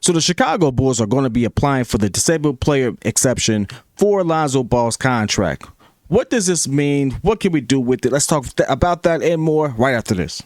So the Chicago Bulls are going to be applying for the disabled player exception for Lonzo Ball's contract. What does this mean? What can we do with it? Let's talk about that and more right after this.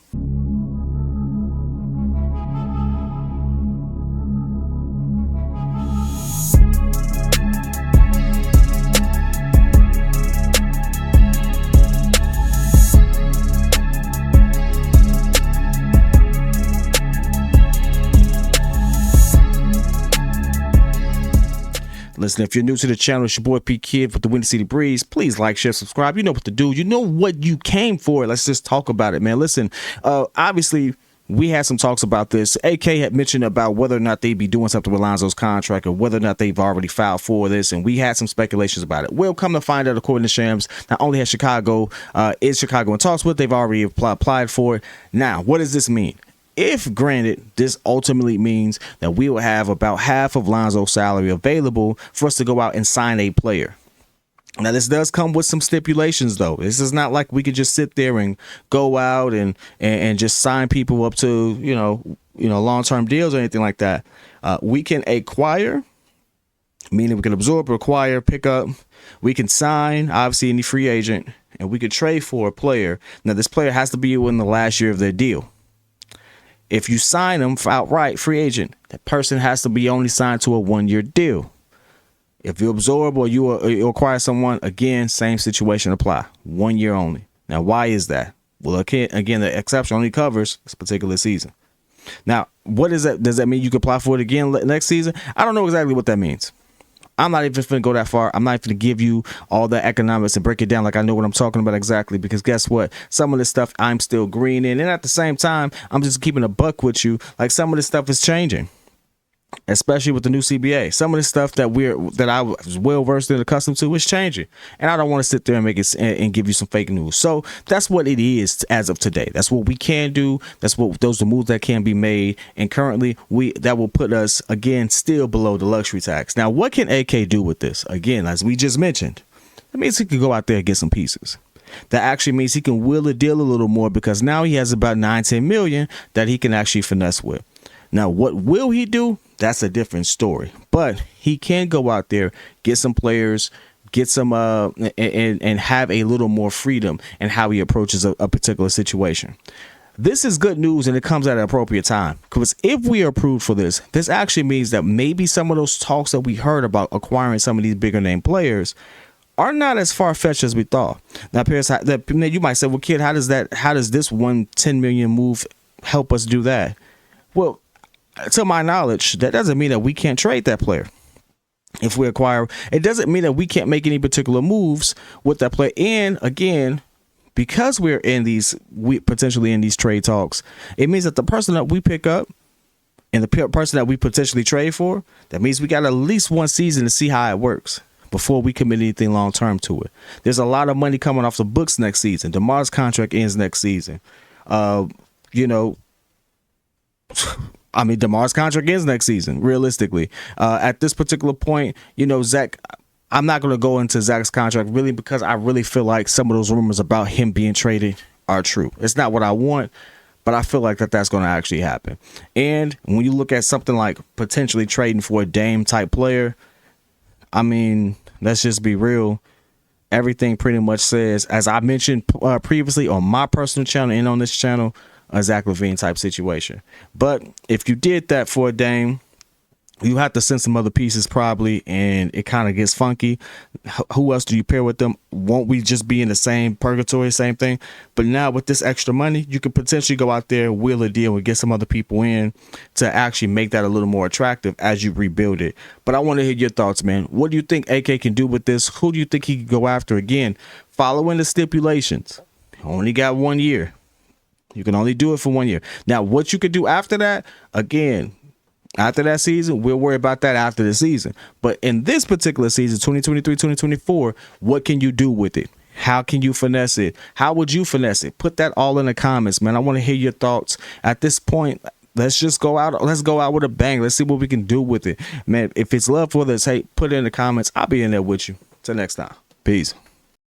Listen, if you're new to the channel, it's your boy P Kid with the Windy City Breeze. Please like, share, subscribe. You know what to do. You know what you came for. Let's just talk about it, man. Listen, obviously, we had some talks about this. AK had mentioned about whether or not they'd be doing something with Lonzo's contract or whether or not they've already filed for this, and we had some speculations about it. We'll come to find out, according to Shams, not only has Chicago in talks with, they've already applied for it. Now, what does this mean? If granted, this ultimately means that we will have about half of Lonzo's salary available for us to go out and sign a player. Now, this does come with some stipulations, though. This is not like we could just sit there and go out and just sign people up to, you know, long-term deals or anything like that. We can acquire, meaning we can absorb, acquire, pick up. We can sign, obviously, any free agent, and we could trade for a player. Now, this player has to be in the last year of their deal. If you sign them for outright free agent, that person has to be only signed to a 1-year deal. If you absorb or you acquire someone, again, same situation apply. 1 year only. Now, why is that? Well, again, the exception only covers this particular season. Now, what is that? Does that mean you can apply for it again next season? I don't know exactly what that means. I'm not even going to go that far. I'm not going to give you all the economics and break it down like I know what I'm talking about exactly, because guess what? Some of this stuff I'm still green in, and at the same time, I'm just keeping a buck with you. Like, some of this stuff is changing, especially with the new CBA. Some of the stuff that I was well versed and accustomed to is changing, and I don't want to sit there and make it and give you some fake news. So that's what it is as of today. That's what we can do. Those are the moves that can be made, and currently that will put us again still below the luxury tax. Now, what can AK do with this? Again, as we just mentioned, that means he can go out there and get some pieces. That actually means he can wheel the deal a little more, because now he has about 9-10 million that he can actually finesse with. Now, what will he do? That's a different story. But he can go out there, get some players, get some and have a little more freedom in how he approaches a particular situation. This is good news, and it comes at an appropriate time, because if we are approved for this, this actually means that maybe some of those talks that we heard about acquiring some of these bigger name players are not as far-fetched as we thought. Now, Paris, you might say, well, kid, how does this 110 million move help us do that? Well, to my knowledge, that doesn't mean that we can't trade that player. If we acquire, it doesn't mean that we can't make any particular moves with that player. And again, because we're potentially in these trade talks, it means that the person that we pick up and the person that we potentially trade for, that means we got at least one season to see how it works before we commit anything long term to it. There's a lot of money coming off the books next season. DeMar's contract ends next season. DeMar's contract ends next season, realistically. At this particular point, Zach, I'm not going to go into Zach's contract really, because I really feel like some of those rumors about him being traded are true. It's not what I want, but I feel like that's going to actually happen. And when you look at something like potentially trading for a Dame type player, I mean, let's just be real. Everything pretty much says, as I mentioned previously on my personal channel and on this channel, a Zach LaVine type situation. But if you did that for a Dame, you have to send some other pieces probably, and it kind of gets funky. Who else do you pair with them? Won't we just be in the same purgatory, same thing? But now with this extra money, you could potentially go out there, wheel a deal, and get some other people in to actually make that a little more attractive as you rebuild it. But I want to hear your thoughts, man. What do you think AK can do with this? Who do you think he can go after? Again, following the stipulations. Only got 1 year. You can only do it for 1 year. Now, what you could do after that, again, after that season, we'll worry about that after the season. But in this particular season, 2023-2024, what can you do with it? How can you finesse it? How would you finesse it? Put that all in the comments, man. I want to hear your thoughts. At this point, let's just go out. Let's go out with a bang. Let's see what we can do with it. Man, if it's love for this, hey, put it in the comments. I'll be in there with you. Till next time. Peace.